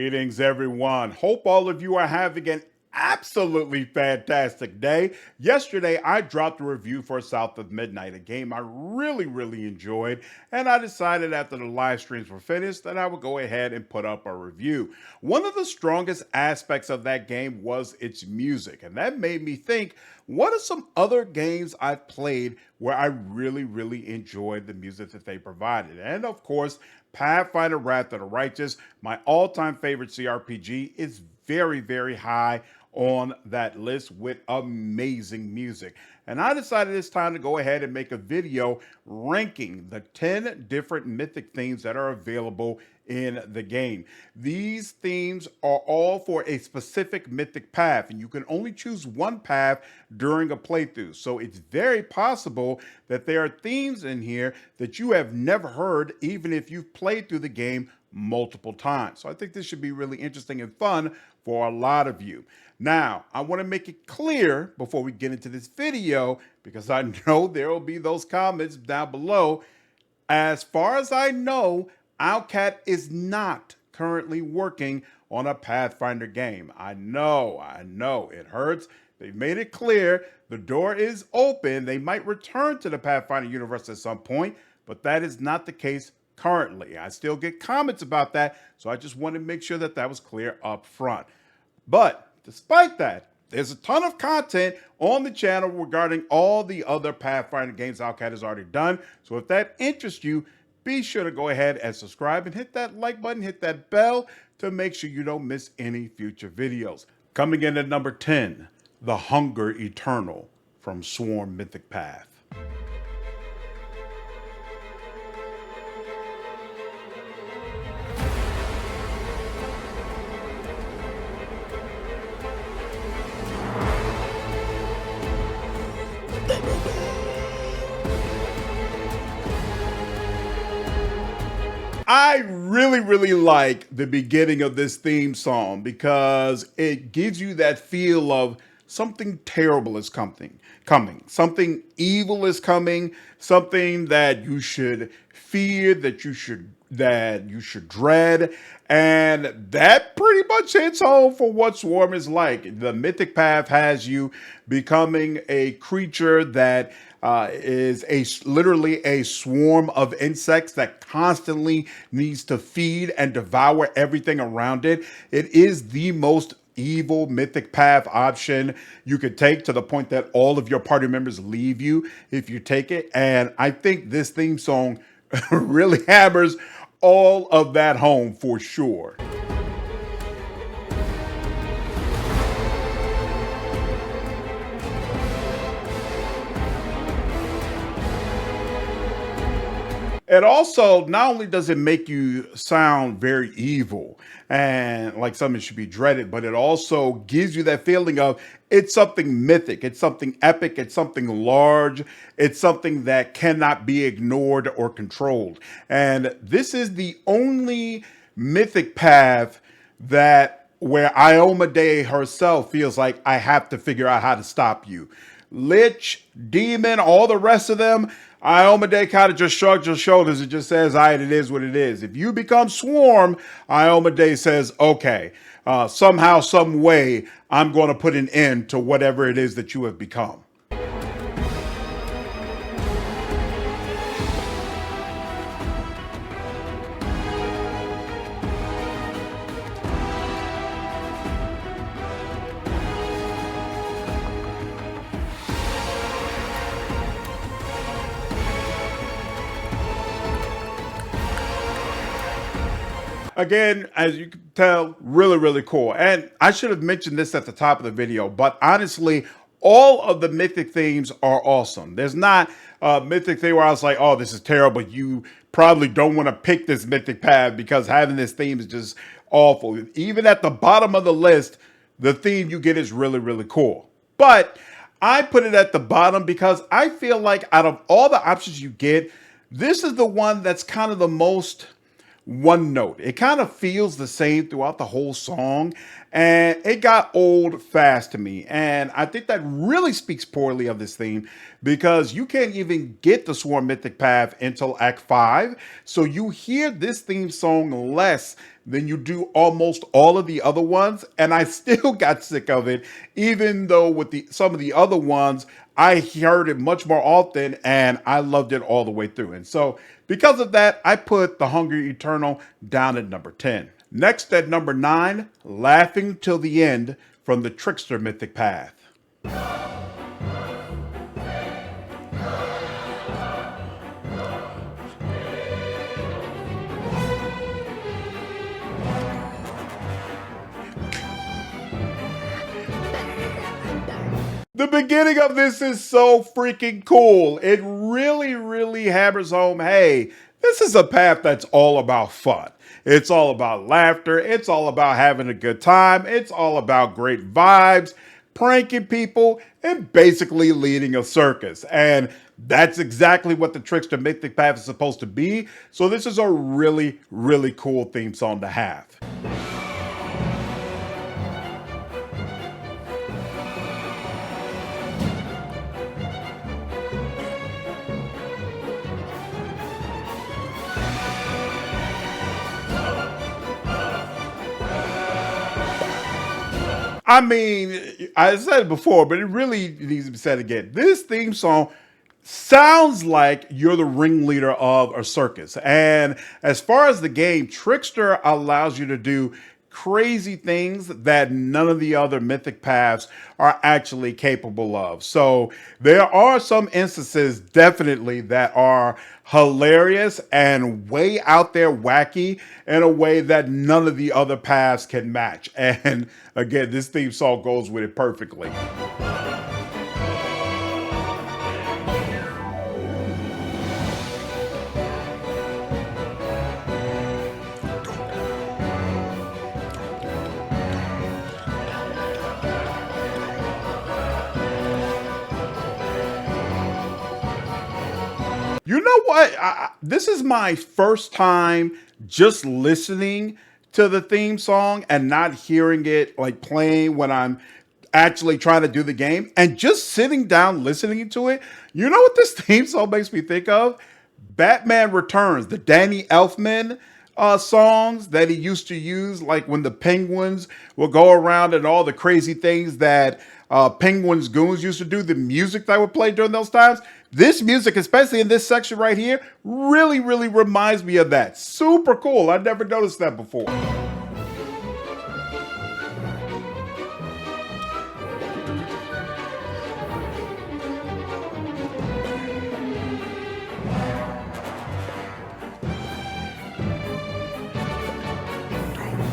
Greetings, everyone. Hope all of you are having an absolutely fantastic day. Yesterday, I dropped a review for South of Midnight, a game I really enjoyed, and I decided after the live streams were finished that I would go ahead and put up a review. One of the strongest aspects of that game was its music, and that made me think, what are some other games I've played where I really enjoyed the music that they provided? And of course, Pathfinder Wrath of the Righteous, my all-time favorite CRPG, is very high on that list with amazing music. And I decided it's time to go ahead and make a video ranking the 10 different Mythic themes that are available in the game. These themes are all for a specific Mythic path, and you can only choose one path during a playthrough. So it's very possible that there are themes in here that you have never heard, even if you've played through the game multiple times. So I think this should be really interesting and fun for a lot of you. Now, I want to make it clear before we get into this video, because I know there will be those comments down below. As far as I know, Owlcat is not currently working on a Pathfinder game. I know, it hurts. They've made it clear the door is open. They might return to the Pathfinder universe at some point, but that is not the case currently. I still get comments about that, so I just wanted to make sure that that was clear up front. But despite that, there's a ton of content on the channel regarding all the other Pathfinder games Owlcat has already done. So if that interests you, be sure to go ahead and subscribe and hit that like button, hit that bell to make sure you don't miss any future videos. Coming in at number 10, The Hunger Eternal from Swarm Mythic Path. I really like the beginning of this theme song because it gives you that feel of something terrible is coming, something evil is coming, something that you should fear, that you should dread, and that pretty much hits home for what Swarm is like. The Mythic Path has you becoming a creature that is literally a swarm of insects that constantly needs to feed and devour everything around it. It is the most evil Mythic Path option you could take, to the point that all of your party members leave you if you take it. And I think this theme song really hammers all of that home for sure. It also, not only does it make you sound very evil and like something should be dreaded, but it also gives you that feeling of it's something mythic, it's something epic, it's something large, it's something that cannot be ignored or controlled. And this is the only Mythic path that where Iomedae herself feels like I have to figure out how to stop you. Lich, Demon, all the rest of them, Iomedae kind of just shrugs her shoulders and just says, all right, it is what it is. If you become Swarm, Iomedae says, okay, somehow, some way, I'm going to put an end to whatever it is that you have become. Again, as you can tell, really cool. And I should have mentioned this at the top of the video, but honestly, all of the Mythic themes are awesome. There's not a Mythic theme where I was like, oh, this is terrible. You probably don't want to pick this Mythic path because having this theme is just awful. Even at the bottom of the list, the theme you get is really cool. But I put it at the bottom because I feel like out of all the options you get, this is the one that's kind of the most one note. It kind of feels the same throughout the whole song, and it got old fast to me. And I think that really speaks poorly of this theme because you can't even get the Sworn Mythic Path until Act 5. So you hear this theme song less than you do almost all of the other ones. And I still got sick of it, even though with some of the other ones, I heard it much more often and I loved it all the way through. And so because of that, I put The Hungry Eternal down at number 10. Next at number 9, Laughing Till the End from the Trickster Mythic Path. The beginning of this is so freaking cool. It really, really hammers home, hey, this is a path that's all about fun. It's all about laughter. It's all about having a good time. It's all about great vibes, pranking people, and basically leading a circus. And that's exactly what the Trickster Mythic Path is supposed to be. So this is a really, really cool theme song to have. I mean, I said it before, but it really needs to be said again. This theme song sounds like you're the ringleader of a circus. And as far as the game, Trickster allows you to do crazy things that none of the other mythic paths are actually capable of. So there are some instances definitely that are hilarious and way out there wacky in a way that none of the other paths can match. And again, this theme song goes with it perfectly. You know what? This is my first time just listening to the theme song and not hearing it like playing when I'm actually trying to do the game and just sitting down listening to it. You know what this theme song makes me think of? Batman Returns, the Danny Elfman songs that he used to use, like when the Penguins will go around and all the crazy things that Penguins goons used to do, the music that would play during those times. This music, especially in this section right here, really, really reminds me of that. Super cool. I never noticed that before.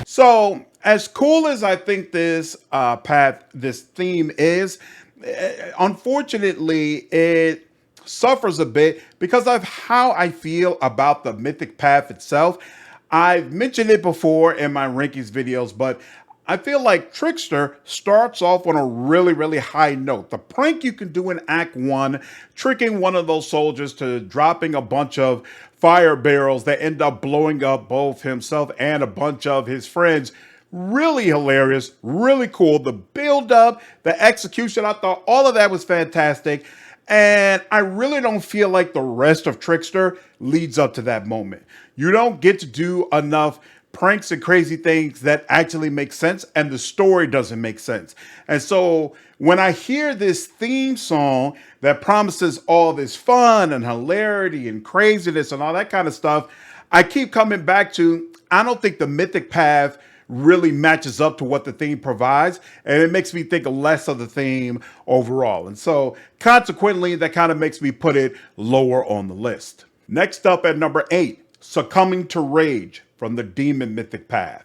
So, as cool as I think this this theme is, unfortunately, it suffers a bit because of how I feel about the Mythic Path itself. I've mentioned it before in my rankings videos, but I feel like Trickster starts off on a really, really high note. The prank you can do in Act 1, tricking one of those soldiers to dropping a bunch of fire barrels that end up blowing up both himself and a bunch of his friends. Really hilarious, really cool. The build up, the execution, I thought all of that was fantastic. And I really don't feel like the rest of Trickster leads up to that moment. You don't get to do enough pranks and crazy things that actually make sense, and the story doesn't make sense. And so when I hear this theme song that promises all this fun and hilarity and craziness and all that kind of stuff, I keep coming back to, I don't think the Mythic Path really matches up to what the theme provides, and it makes me think less of the theme overall. And so consequently, that kind of makes me put it lower on the list. Next up at number 8, Succumbing to Rage from the Demon Mythic Path.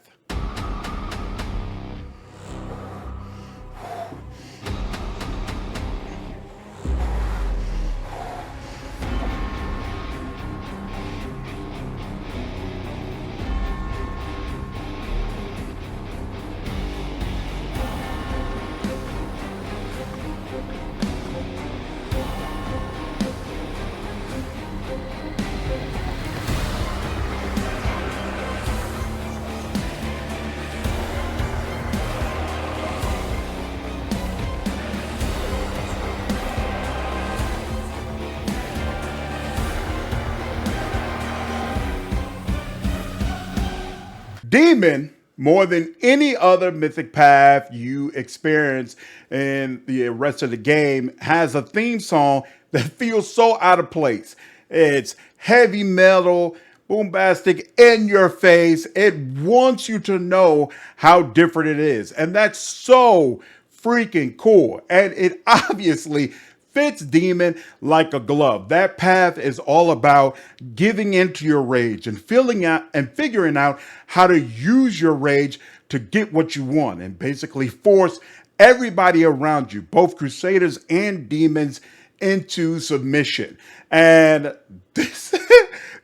Demon, more than any other mythic path you experience in the rest of the game, has a theme song that feels so out of place. It's heavy metal, bombastic, in your face. It wants you to know how different it is. And that's so freaking cool. And it obviously fits Demon like a glove. That path is all about giving into your rage and feeling out and figuring out how to use your rage to get what you want and basically force everybody around you, both crusaders and demons, into submission. And this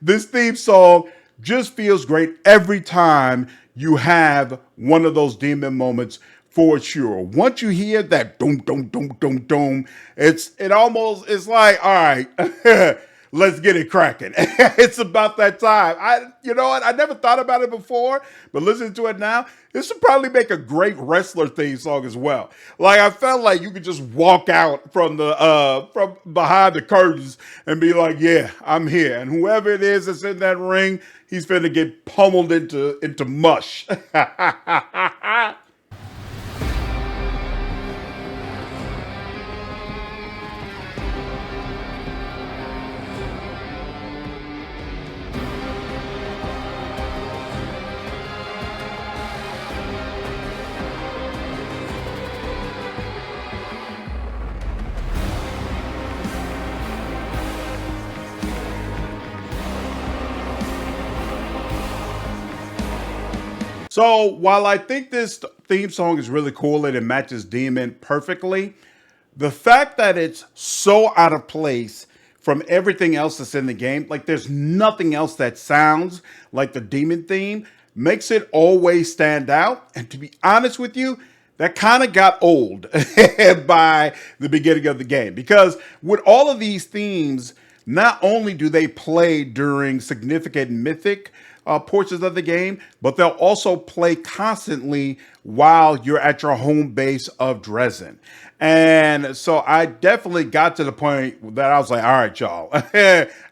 this theme song just feels great every time you have one of those demon moments, for sure. Once you hear that doom doom doom doom doom, it's like, all right, let's get it cracking. It's about that time. You know what? I never thought about it before, but listening to it now, this would probably make a great wrestler theme song as well. Like, I felt like you could just walk out from behind the curtains and be like, yeah, I'm here. And whoever it is that's in that ring, he's finna get pummeled into mush. So while I think this theme song is really cool and it matches Demon perfectly, the fact that it's so out of place from everything else that's in the game, like there's nothing else that sounds like the Demon theme, makes it always stand out. And to be honest with you, that kind of got old by the beginning of the game. Because with all of these themes, not only do they play during significant mythic portions of the game, but they'll also play constantly while you're at your home base of Dresden. And so I definitely got to the point that I was like, all right, y'all,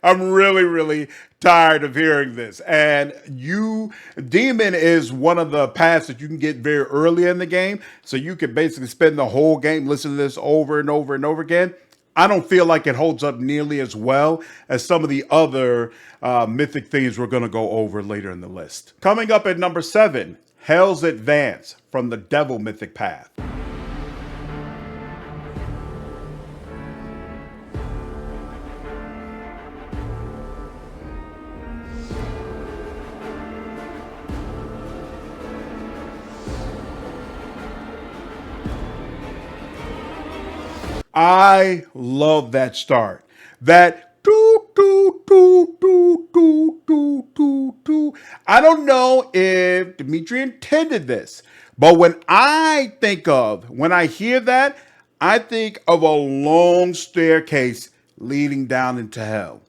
I'm really, really tired of hearing this. And Demon is one of the paths that you can get very early in the game. So you can basically spend the whole game listening to this over and over and over again. I don't feel like it holds up nearly as well as some of the other mythic themes we're going to go over later in the list. Coming up at number 7, Hell's Advance from the Devil Mythic Path. I love that start. That do do do do do do do do. I don't know if Dimitri intended this, but when I hear that, I think of a long staircase leading down into hell.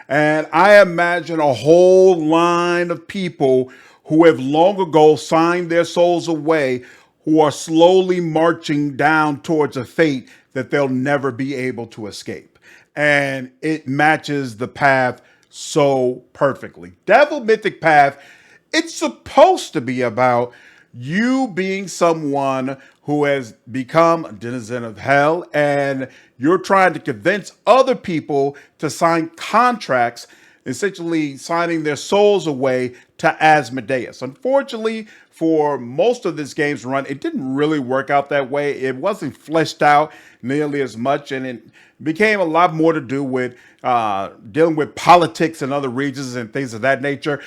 And I imagine a whole line of people who have long ago signed their souls away, who are slowly marching down towards a fate that they'll never be able to escape. And it matches the path so perfectly. Devil Mythic Path, it's supposed to be about you being someone who has become a denizen of hell, and you're trying to convince other people to sign contracts, essentially signing their souls away to Asmodeus. Unfortunately, for most of this game's run, it didn't really work out that way. It wasn't fleshed out nearly as much, and it became a lot more to do with dealing with politics in other regions and things of that nature.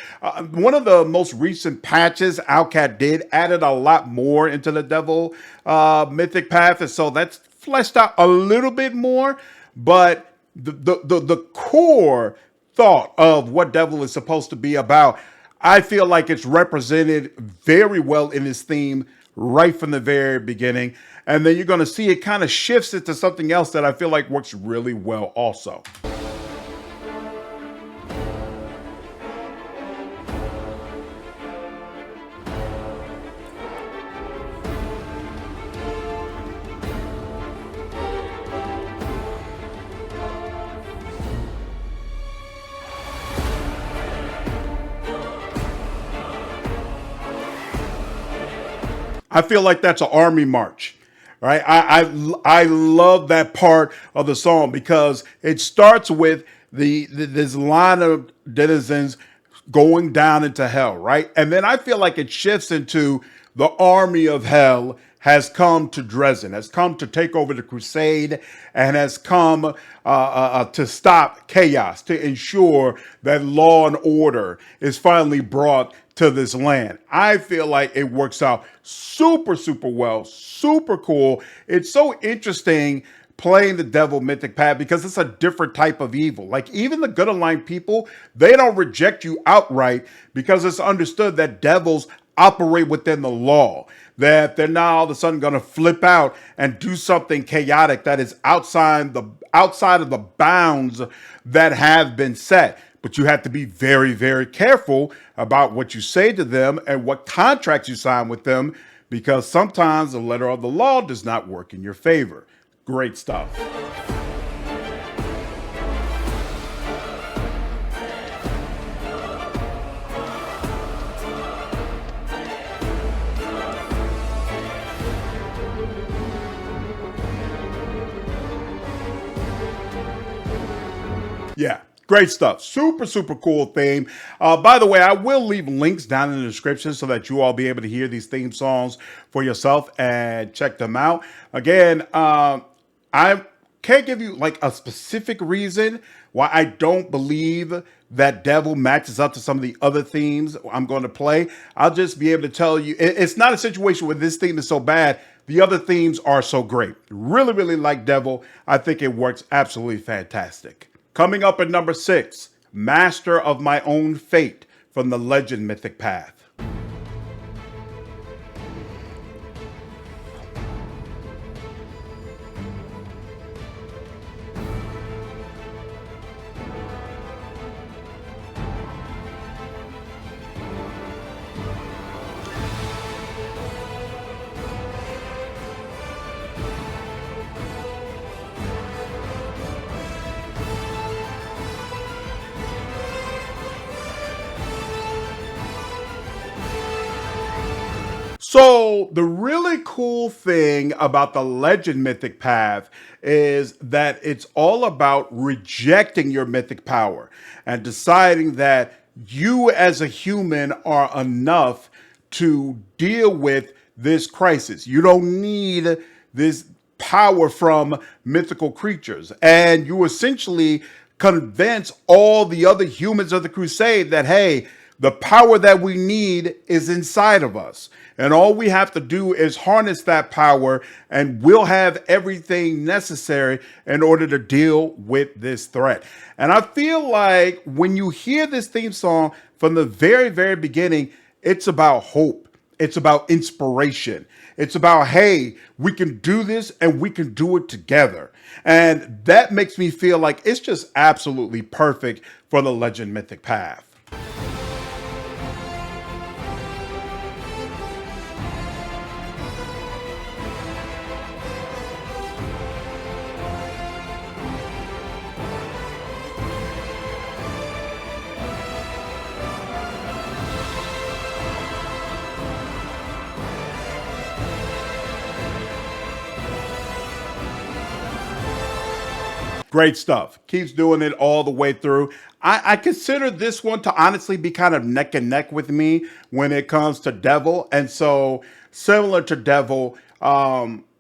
One of the most recent patches Outcat did added a lot more into the Devil Mythic Path, and so that's fleshed out a little bit more, but the core thought of what Devil is supposed to be about, I feel like it's represented very well in this theme right from the very beginning. And then you're going to see it kind of shifts into something else that I feel like works really well also. I feel like that's an army march, right? I love that part of the song because it starts with this line of denizens going down into hell, right? And then I feel like it shifts into the army of hell has come to Dresden, has come to take over the crusade, and has come to stop chaos, to ensure that law and order is finally brought to this land. I feel like it works out super, super well, super cool. It's so interesting playing the devil mythic path because it's a different type of evil. Like even the good aligned people, they don't reject you outright because it's understood that devils operate within the law, that they're not all of a sudden going to flip out and do something chaotic that is outside of the bounds that have been set. But you have to be very, very careful about what you say to them and what contracts you sign with them, because sometimes the letter of the law does not work in your favor. Great stuff. Yeah, great stuff. Super, super cool theme. By the way, I will leave links down in the description so that you all be able to hear these theme songs for yourself and check them out. Again, I can't give you like a specific reason why I don't believe that devil matches up to some of the other themes I'm going to play. I'll just be able to tell you it's not a situation where this theme is so bad. The other themes are so great. Really, really like devil. I think it works absolutely fantastic. Coming up at number 6, Master of My Own Fate from the Legend Mythic Path. So the really cool thing about the Legend Mythic Path is that it's all about rejecting your mythic power and deciding that you as a human are enough to deal with this crisis. You don't need this power from mythical creatures. And you essentially convince all the other humans of the crusade that, hey, the power that we need is inside of us. And all we have to do is harness that power, and we'll have everything necessary in order to deal with this threat. And I feel like when you hear this theme song from the very, very beginning, it's about hope. It's about inspiration. It's about, hey, we can do this and we can do it together. And that makes me feel like it's just absolutely perfect for the Legend Mythic Path. Great stuff. Keeps doing it all the way through. I consider this one to honestly be kind of neck and neck with me when it comes to Devil. And so, similar to Devil,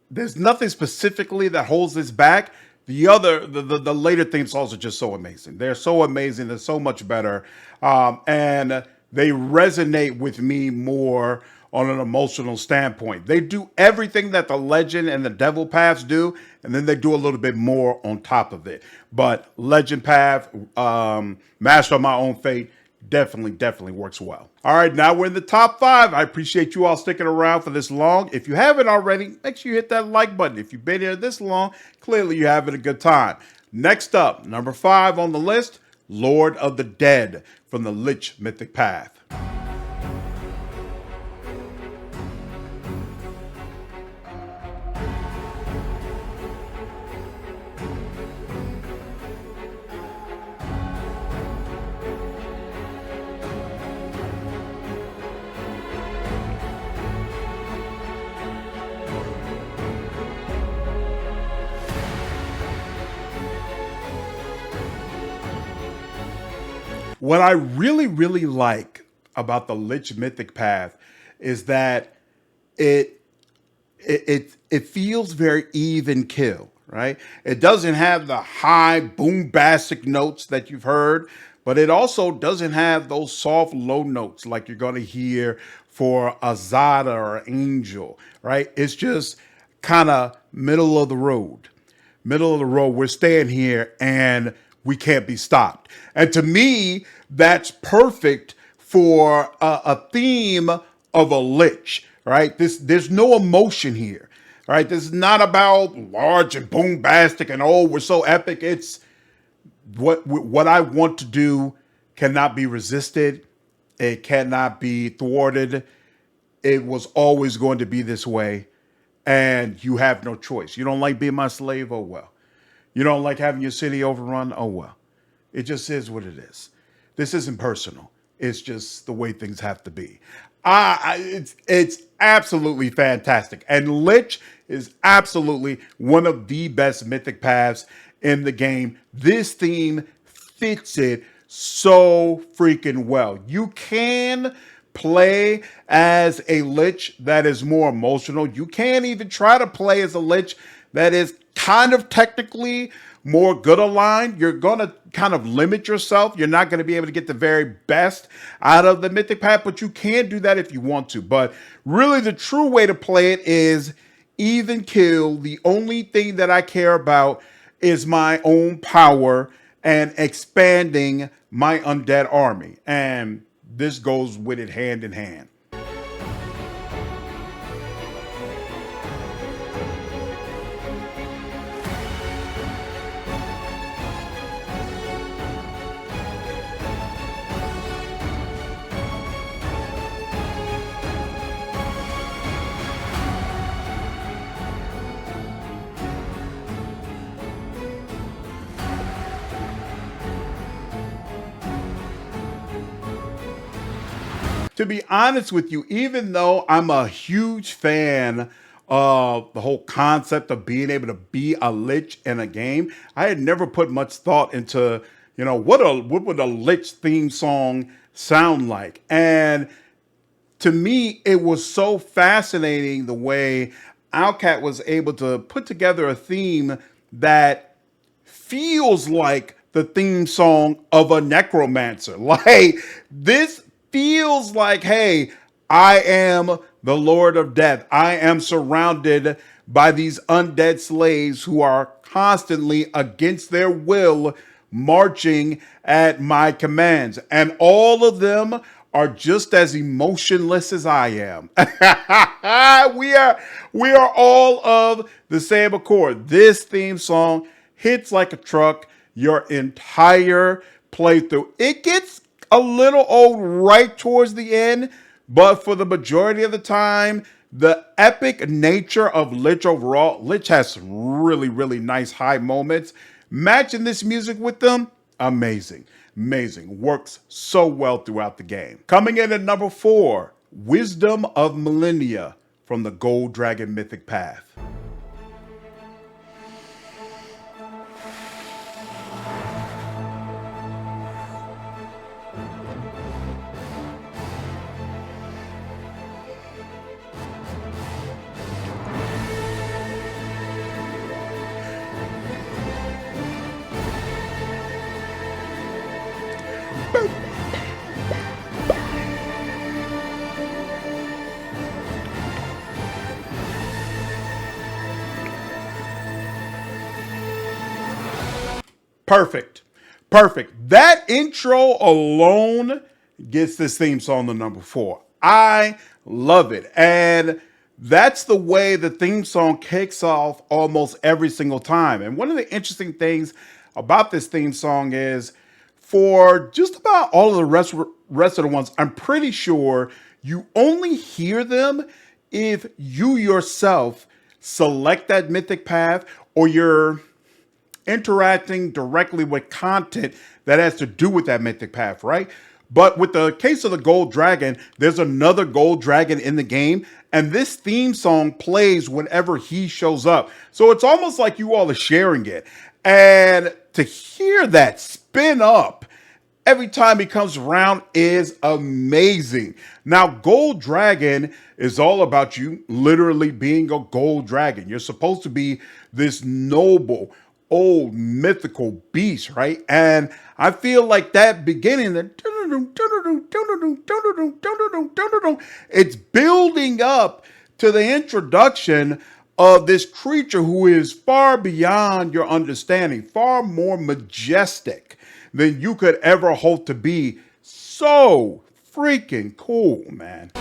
there's nothing specifically that holds this back. The later theme songs are just so amazing. They're so amazing. They're so much better. And they resonate with me more on an emotional standpoint. They do everything that the Legend and the Devil paths do, and then they do a little bit more on top of it. But Legend path, Master of My Own Fate, definitely works well. All right, now we're in the top 5. I appreciate you all sticking around for this long. If you haven't already, make sure you hit that like button. If you've been here this long, clearly you're having a good time. Next up, number 5 on the list, Lord of the Dead from the Lich Mythic Path. What I really, really like about the Lich Mythic Path is that it it feels very even kill, right? It doesn't have the high bombastic notes that you've heard, but it also doesn't have those soft low notes like you're going to hear for a Zada or Angel, right? It's just kind of middle of the road. Middle of the road. We're staying here and we can't be stopped. And to me, that's perfect for a theme of a lich, right? There's no emotion here, right? This is not about large and bombastic and oh, we're so epic. It's what I want to do cannot be resisted. It cannot be thwarted. It was always going to be this way, and you have no choice. You don't like being my slave? Oh well. You don't like having your city overrun? Oh well. It just is what it is. This isn't personal. It's just the way things have to be. It's absolutely fantastic. And Lich is absolutely one of the best mythic paths in the game. This theme fits it so freaking well. You can play as a Lich that is more emotional. You can even try to play as a Lich that is kind of technically more good aligned. You're going to kind of limit yourself. You're not going to be able to get the very best out of the Mythic Path, but you can do that if you want to. But really, the true way to play it is even kill. The only thing that I care about is my own power and expanding my undead army. And this goes with it hand in hand. To be honest with you, even though I'm a huge fan of the whole concept of being able to be a lich in a game, I had never put much thought into, what would a lich theme song sound like? And to me, it was so fascinating the way Outcat was able to put together a theme that feels like the theme song of a necromancer. Like this feels like, hey, I am the Lord of Death. I am surrounded by these undead slaves who are constantly against their will marching at my commands. And all of them are just as emotionless as I am. we are all of the same accord. This theme song hits like a truck your entire playthrough. It gets a little old right towards the end, but for the majority of the time, the epic nature of Lich overall, Lich has some really, really nice high moments. Matching this music with them, amazing. Amazing. Works so well throughout the game. Coming in at number 4, Wisdom of Millennia from the Gold Dragon Mythic Path. Perfect. Perfect. That intro alone gets this theme song to number 4. I love it. And that's the way the theme song kicks off almost every single time. And one of the interesting things about this theme song is for just about all of the rest of the ones, I'm pretty sure you only hear them if you yourself select that mythic path or you're interacting directly with content that has to do with that mythic path, right? But with the case of the gold dragon, there's another gold dragon in the game, and this theme song plays whenever he shows up. So it's almost like you all are sharing it. And to hear that spin up every time he comes around is amazing. Now, Gold Dragon is all about you literally being a gold dragon. You're supposed to be this noble, old, mythical beast, right? And I feel like that beginning, it's building up to the introduction of this creature who is far beyond your understanding, far more majestic than you could ever hope to be. So freaking cool, man.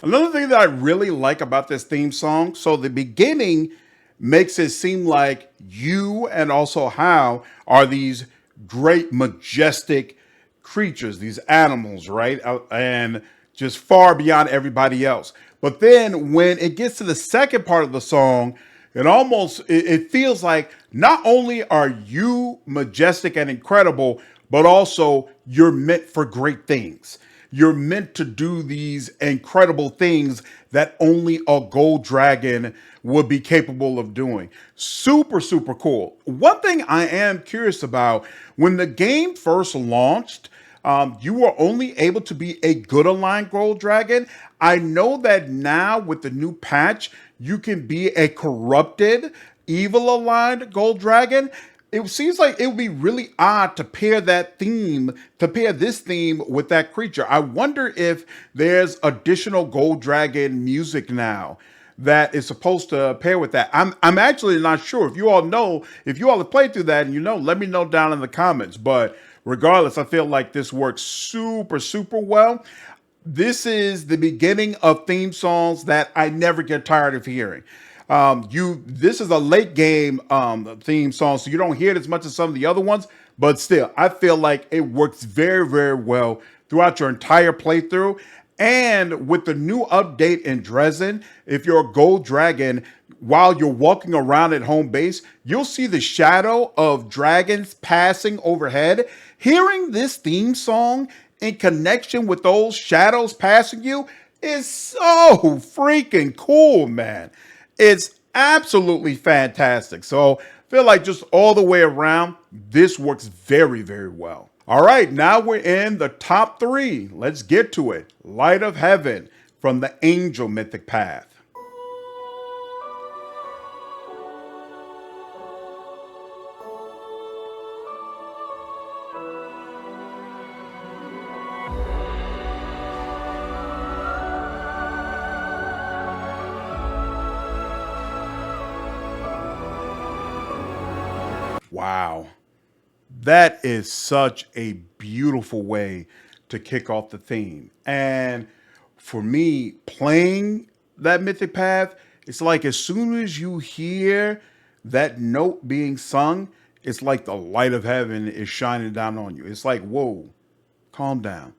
Another thing that I really like about this theme song, so the beginning makes it seem like you and also How are these great, majestic creatures, these animals, right? And just far beyond everybody else. But then when it gets to the second part of the song, it feels like not only are you majestic and incredible, but also you're meant for great things. You're meant to do these incredible things that only a gold dragon would be capable of doing. Super, super cool. One thing I am curious about, when the game first launched, you were only able to be a good aligned gold dragon. I know that now with the new patch, you can be a corrupted, evil aligned gold dragon. It seems like it would be really odd to pair this theme with that creature. I wonder if there's additional gold dragon music now that is supposed to pair with that. I'm actually not sure. If you all know, if you all have played through that and you know, let me know down in the comments. But regardless, I feel like this works super, super well. This is the beginning of theme songs that I never get tired of hearing. This is a late game theme song, so you don't hear it as much as some of the other ones, but still, I feel like it works very, very well throughout your entire playthrough. And with the new update in Dresden, if you're a gold dragon, while you're walking around at home base, you'll see the shadow of dragons passing overhead. Hearing this theme song in connection with those shadows passing you is so freaking cool, man. It's absolutely fantastic. So I feel like just all the way around, this works very, very well. All right, now we're in the top three. Let's get to it. Light of Heaven from the Angel Mythic Path. Wow. That is such a beautiful way to kick off the theme. And for me, playing that Mythic Path, it's like as soon as you hear that note being sung, it's like the light of heaven is shining down on you. It's like, whoa, calm down.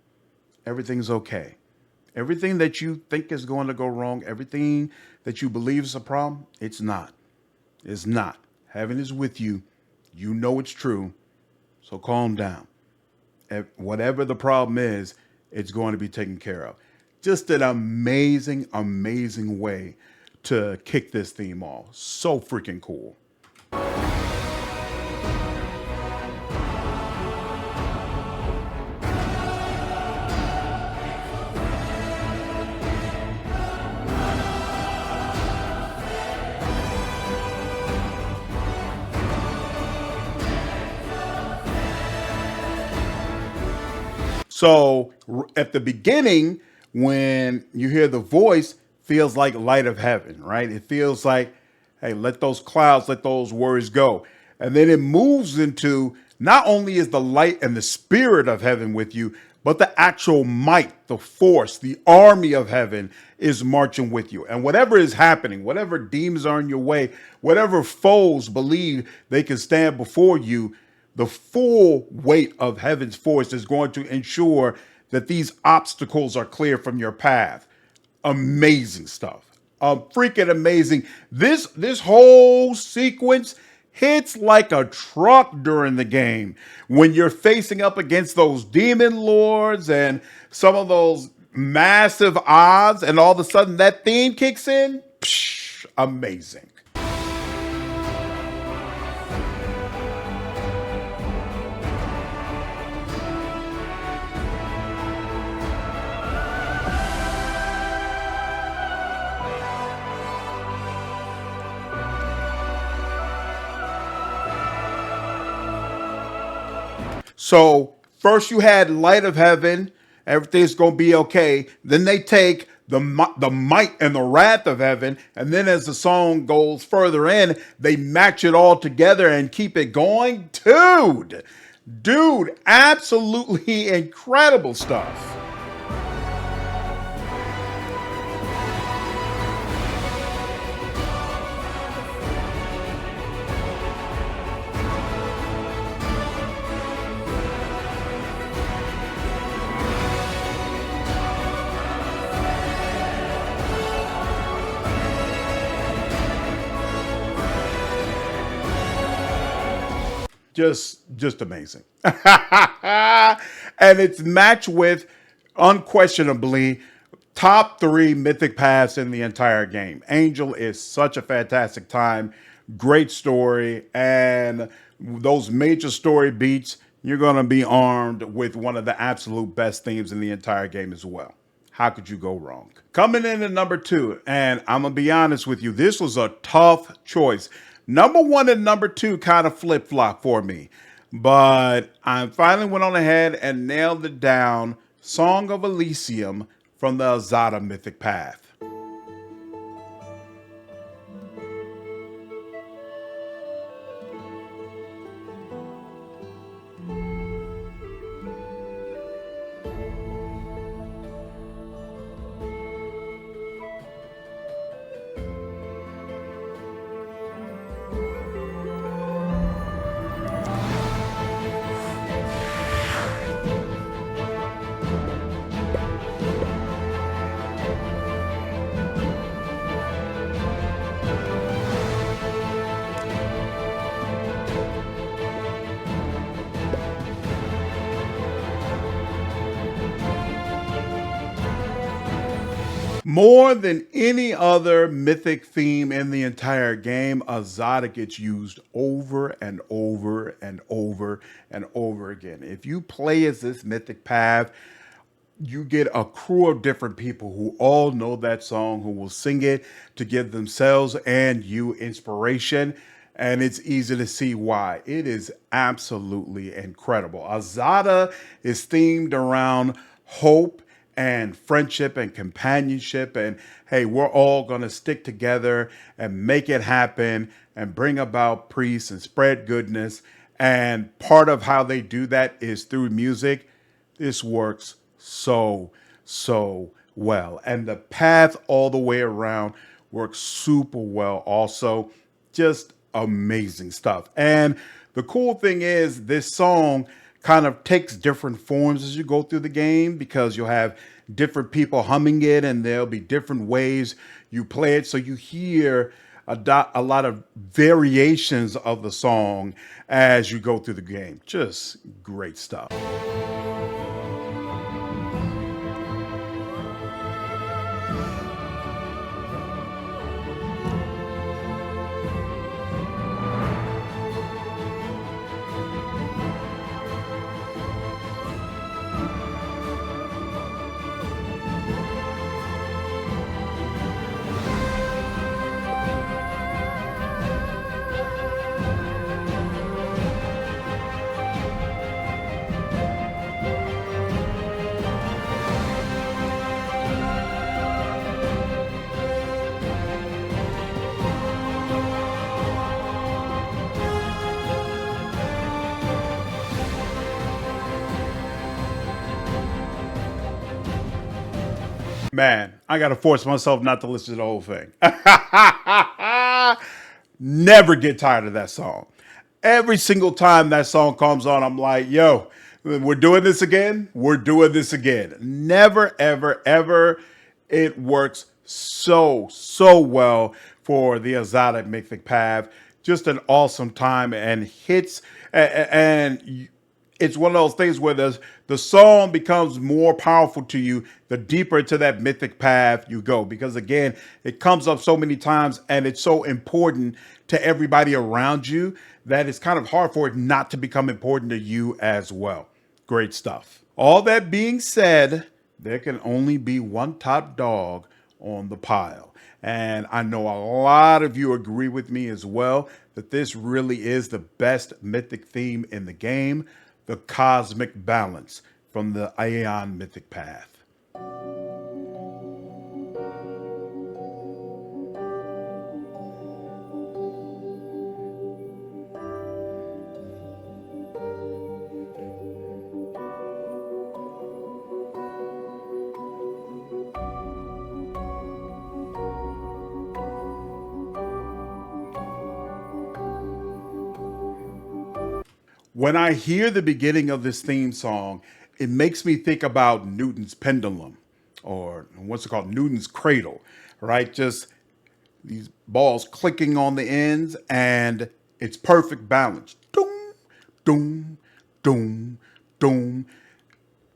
Everything's okay. Everything that you think is going to go wrong, everything that you believe is a problem, it's not. It's not. Heaven is with you. You know it's true. So calm down. Whatever the problem is, it's going to be taken care of. Just an amazing, amazing way to kick this theme off. So freaking cool. So at the beginning, when you hear the voice, feels like light of heaven, right? It feels like, hey, let those clouds, let those worries go. And then it moves into, Not only is the light and the spirit of heaven with you, but the actual might, the force, the army of heaven is marching with you. And whatever is happening, whatever demons are in your way, whatever foes believe they can stand before you, the full weight of heaven's force is going to ensure that these obstacles are clear from your path. Amazing stuff. Freaking amazing. This whole sequence hits like a truck during the game when you're facing up against those demon lords and some of those massive odds, and all of a sudden that theme kicks in. Psh, amazing. So first you had light of heaven, everything's gonna be okay. Then they take the might and the wrath of heaven, and then as the song goes further in, they match it all together and keep it going. Dude, absolutely incredible stuff. Just amazing. And it's matched with unquestionably top 3 mythic paths in the entire game. Angel is such a fantastic time, great story, and those major story beats, you're going to be armed with one of the absolute best themes in the entire game as well. How could you go wrong? Coming in at number 2, and I'm going to be honest with you, this was a tough choice. Number 1 and number 2 kind of flip-flop for me, but I finally went on ahead and nailed it down. Song of Elysium from the Azada Mythic Path. More than any other mythic theme in the entire game, Azada gets used over and over and over and over again. If you play as this mythic path, you get a crew of different people who all know that song, who will sing it to give themselves and you inspiration. And it's easy to see why. It is absolutely incredible. Azada is themed around hope and friendship and companionship, and hey, we're all going to stick together and make it happen and bring about peace and spread goodness. And part of how they do that is through music. This works so well, and the path all the way around works super well also. Just amazing stuff. And the cool thing is this song kind of takes different forms as you go through the game, because you'll have different people humming it and there'll be different ways you play it. So you hear a lot of variations of the song as you go through the game. Just great stuff. Man, I got to force myself not to listen to the whole thing. Never get tired of that song. Every single time that song comes on, I'm like, yo, we're doing this again. We're doing this again. Never, ever, ever. It works so well for the exotic mythic path. Just an awesome time and hits. And it's one of those things where the song becomes more powerful to you the deeper into that mythic path you go, because again it comes up so many times and it's so important to everybody around you that it's kind of hard for it not to become important to you as well. Great stuff. All that being said, there can only be one top dog on the pile. And I know a lot of you agree with me as well that this really is the best mythic theme in the game, the cosmic balance from the Aeon Mythic Path. When I hear the beginning of this theme song, it makes me think about Newton's pendulum, or what's it called? Newton's cradle, right? Just these balls clicking on the ends, and it's perfect balance. Doom, doom, doom, doom.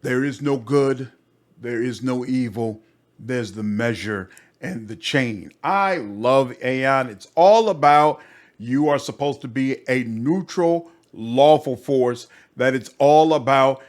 There is no good, there is no evil, there's the measure and the chain. I love Aeon. It's all about you are supposed to be a neutral, lawful force, that it's all about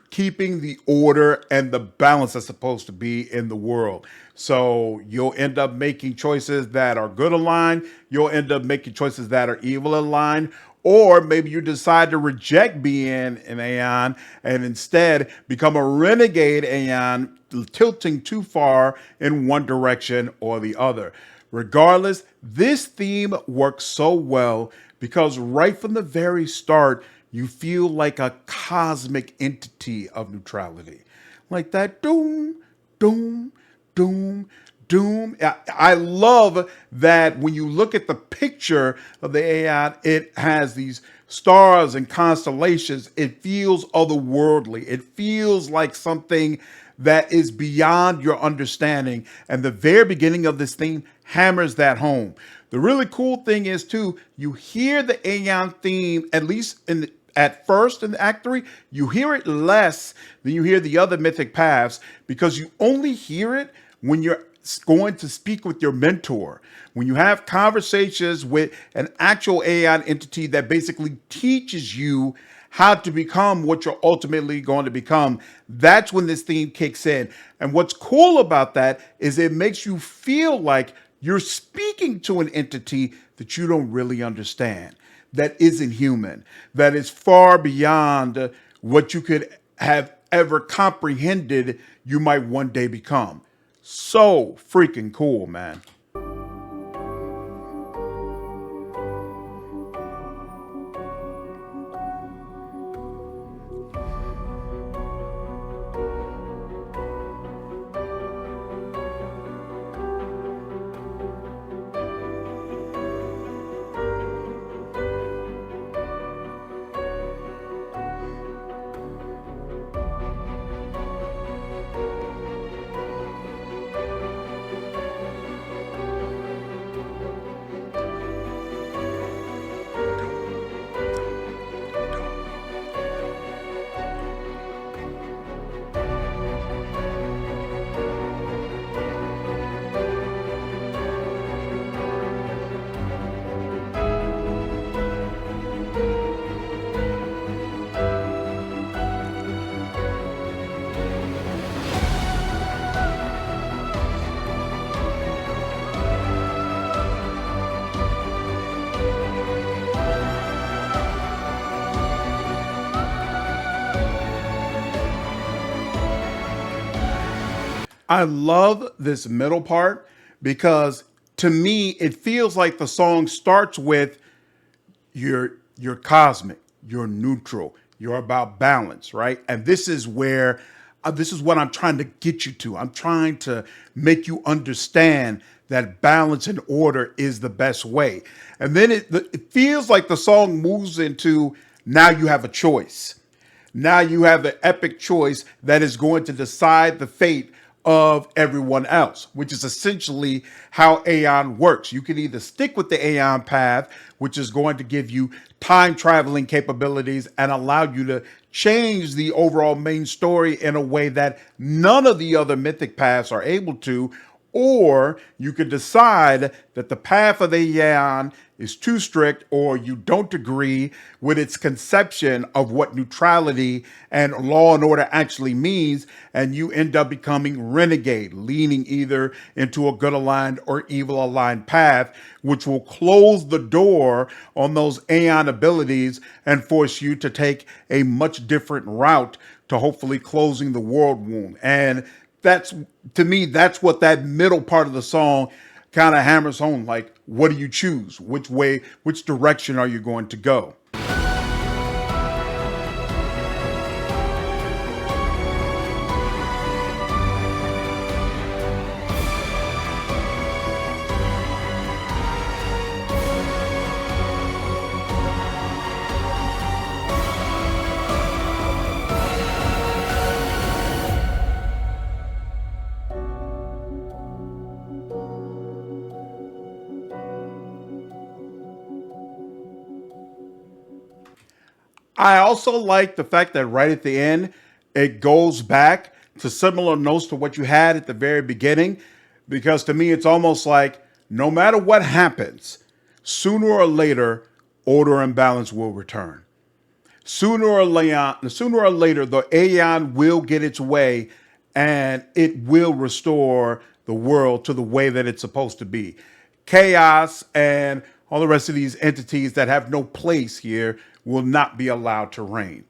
keeping the order and the balance that's supposed to be in the world. So you'll end up making choices that are good aligned. You'll end up making choices that are evil aligned. Or maybe you decide to reject being an Aeon and instead become a renegade Aeon, tilting too far in one direction or the other. Regardless, this theme works so well because right from the very start, you feel like a cosmic entity of neutrality. Like that doom, doom, doom, doom. I love that when you look at the picture of the Aeon, it has these stars and constellations. It feels otherworldly. It feels like something that is beyond your understanding. And the very beginning of this theme hammers that home. The really cool thing is too, you hear the Aeon theme, at least at first in the Act 3, you hear it less than you hear the other mythic paths because you only hear it when you're going to speak with your mentor, when you have conversations with an actual Aeon entity that basically teaches you how to become what you're ultimately going to become. That's when this theme kicks in. And what's cool about that is it makes you feel like you're speaking to an entity that you don't really understand, that isn't human, that is far beyond what you could have ever comprehended you might one day become. So freaking cool, man. I love this middle part because to me it feels like the song starts with you're cosmic, you're neutral, you're about balance, right? And this is where this is what I'm trying to get you to. I'm trying to make you understand that balance and order is the best way. And then it feels like the song moves into now you have a choice. Now you have an epic choice that is going to decide the fate of everyone else, which is essentially how Aeon works. You can either stick with the Aeon path, which is going to give you time traveling capabilities and allow you to change the overall main story in a way that none of the other mythic paths are able to, or you could decide that the path of the Aeon is too strict, or you don't agree with its conception of what neutrality and law and order actually means, and you end up becoming renegade, leaning either into a good aligned or evil aligned path, which will close the door on those Aeon abilities and force you to take a much different route to hopefully closing the world wound. And that's, to me, that's what that middle part of the song kind of hammers home. Like, what do you choose? Which way, which direction are you going to go? I also like the fact that right at the end, it goes back to similar notes to what you had at the very beginning, because to me, it's almost like no matter what happens, sooner or later, order and balance will return. Sooner or later, the Aeon will get its way and it will restore the world to the way that it's supposed to be. Chaos and all the rest of these entities that have no place here will not be allowed to reign.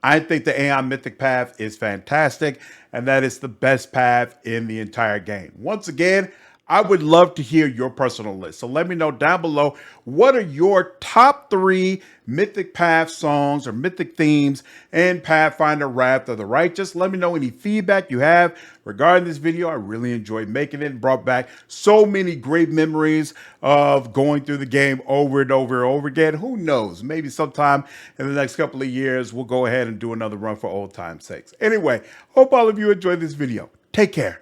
I think the Aeon Mythic path is fantastic, and that is the best path in the entire game. Once again, I would love to hear your personal list. So let me know down below, what are your top 3 Mythic Path songs or Mythic themes in Pathfinder Wrath of the Righteous? Let me know any feedback you have regarding this video. I really enjoyed making it and brought back so many great memories of going through the game over and over and over again. Who knows? Maybe sometime in the next couple of years, we'll go ahead and do another run for old time's sakes. Anyway, hope all of you enjoyed this video. Take care.